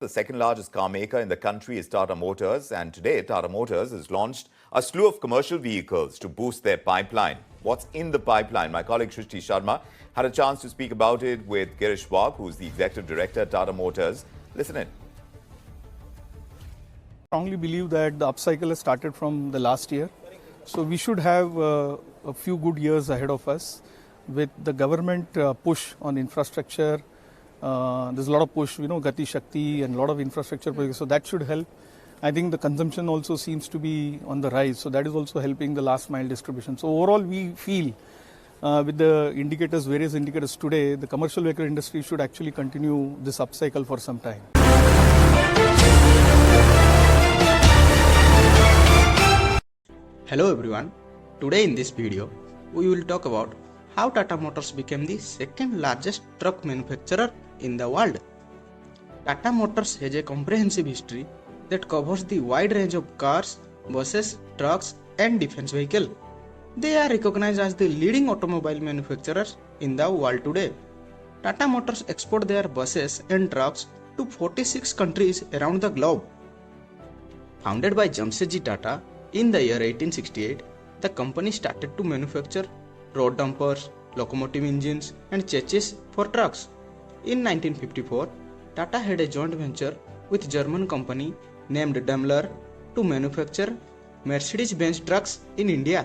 The second largest car maker in the country is Tata Motors, and today Tata Motors has launched a slew of commercial vehicles to boost their pipeline. What's in the pipeline? My colleague Shrishti Sharma had a chance to speak about it with Girish Wagh, who's the executive director at Tata Motors. Listen in. I strongly believe that the upcycle has started from the last year. So we should have a few good years ahead of us with the government push on infrastructure. There's a lot of push, Gati Shakti and a lot of infrastructure projects. So that should help. I think the consumption also seems to be on the rise. So that is also helping the last mile distribution. So overall, we feel with the indicators, various indicators today, the commercial vehicle industry should actually continue this upcycle for some time. Hello everyone, today in this video we will talk about how Tata Motors became the second largest truck manufacturer in the world. Tata Motors has a comprehensive history that covers the wide range of cars, buses, trucks and defense vehicles. They are recognized as the leading automobile manufacturers in the world today. Tata Motors export their buses and trucks to 46 countries around the globe. Founded by Jamshedji Tata in the year 1868, the company started to manufacture road dumpers, locomotive engines and chassis for trucks. In 1954, Tata had a joint venture with German company named Daimler to manufacture Mercedes-Benz trucks in India.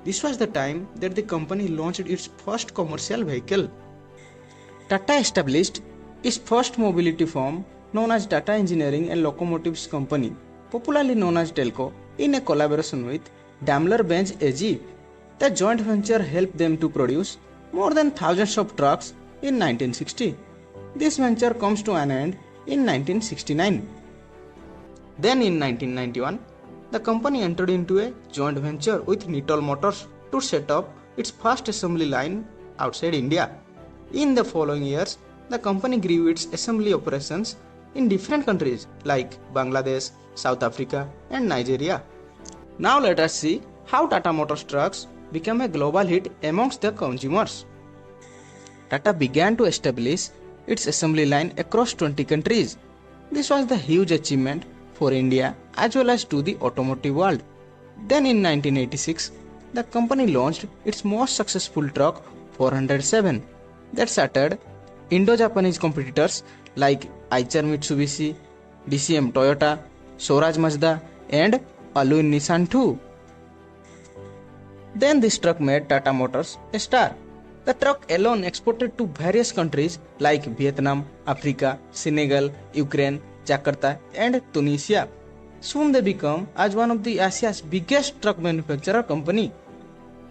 This was the time that the company launched its first commercial vehicle. Tata established its first mobility firm known as Tata Engineering and Locomotives Company, popularly known as Telco, in a collaboration with Daimler-Benz AG. The joint venture helped them to produce more than thousands of trucks in 1960. This venture comes to an end in 1969. Then in 1991, the company entered into a joint venture with Nitol Motors to set up its first assembly line outside India. In the following years, the company grew its assembly operations in different countries like Bangladesh, South Africa and Nigeria. Now let us see how Tata Motors trucks became a global hit amongst the consumers. Tata began to establish its assembly line across 20 countries. This was the huge achievement for India as well as to the automotive world. Then in 1986, the company launched its most successful truck 407 that shattered Indo-Japanese competitors like Eicher Mitsubishi, DCM Toyota, Swaraj Mazda and Alloy Nissan too. Then this truck made Tata Motors a star. The truck alone exported to various countries like Vietnam, Africa, Senegal, Ukraine, Jakarta and Tunisia. Soon they became as one of the Asia's biggest truck manufacturer company.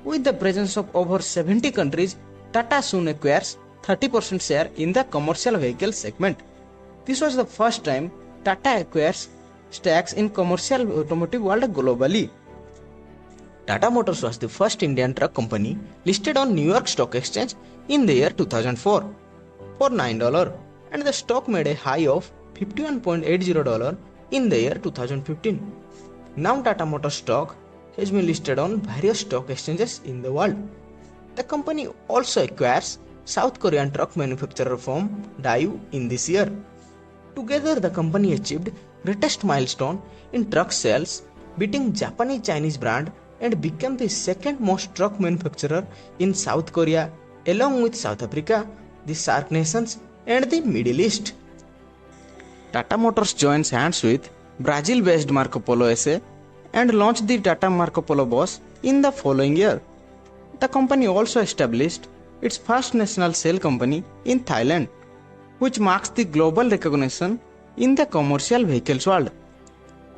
With the presence of over 70 countries, Tata soon acquires 30% share in the commercial vehicle segment. This was the first time Tata acquires stakes in commercial automotive world globally. Tata Motors was the first Indian truck company listed on New York Stock Exchange in the year 2004 for $9 and the stock made a high of $51.80 in the year 2015. Now Tata Motors stock has been listed on various stock exchanges in the world. The company also acquires South Korean truck manufacturer firm Daewoo in this year. Together the company achieved greatest milestone in truck sales, beating Japanese Chinese brand and became the second most truck manufacturer in South Korea along with South Africa, the SAARC nations and the Middle East. Tata Motors joins hands with Brazil-based Marco Polo SA and launched the Tata Marco Polo bus in the following year. The company also established its first national sale company in Thailand, which marks the global recognition in the commercial vehicles world.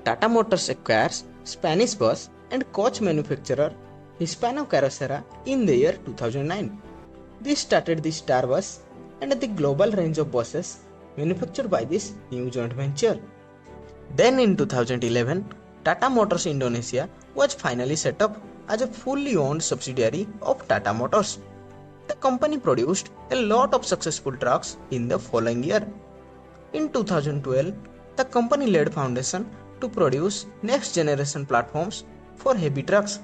Tata Motors acquires Spanish bus and coach manufacturer Hispano Carrocera in the year 2009. This started the Star Bus and the global range of buses manufactured by this new joint venture. Then in 2011, Tata Motors Indonesia was finally set up as a fully owned subsidiary of Tata Motors. The company produced a lot of successful trucks in the following year. In 2012, the company laid foundation to produce next generation platforms for heavy trucks.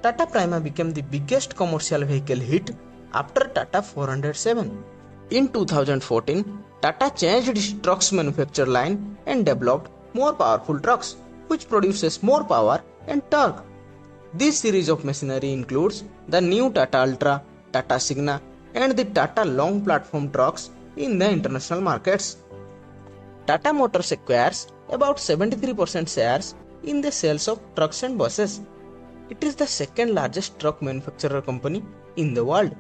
Tata Prima became the biggest commercial vehicle hit after Tata 407. In 2014, Tata changed its trucks manufacture line and developed more powerful trucks, which produces more power and torque. This series of machinery includes the new Tata Ultra, Tata Signa, and the Tata long platform trucks in the international markets. Tata Motors acquires about 73% shares in the sales of trucks and buses. It is the second largest truck manufacturer company in the world.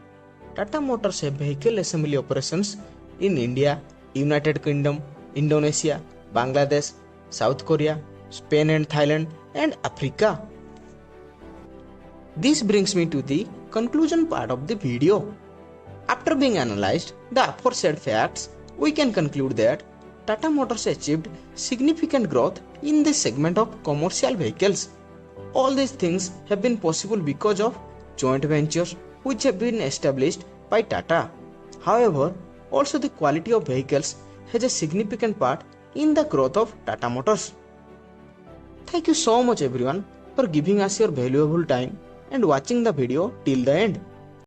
Tata Motors have vehicle assembly operations in India, United Kingdom, Indonesia, Bangladesh, South Korea, Spain and Thailand, and Africa. This brings me to the conclusion part of the video. After being analyzed the aforesaid facts, we can conclude that Tata Motors achieved significant growth in this segment of commercial vehicles. All these things have been possible because of joint ventures which have been established by Tata. However, also the quality of vehicles has a significant part in the growth of Tata Motors. Thank you so much everyone for giving us your valuable time and watching the video till the end.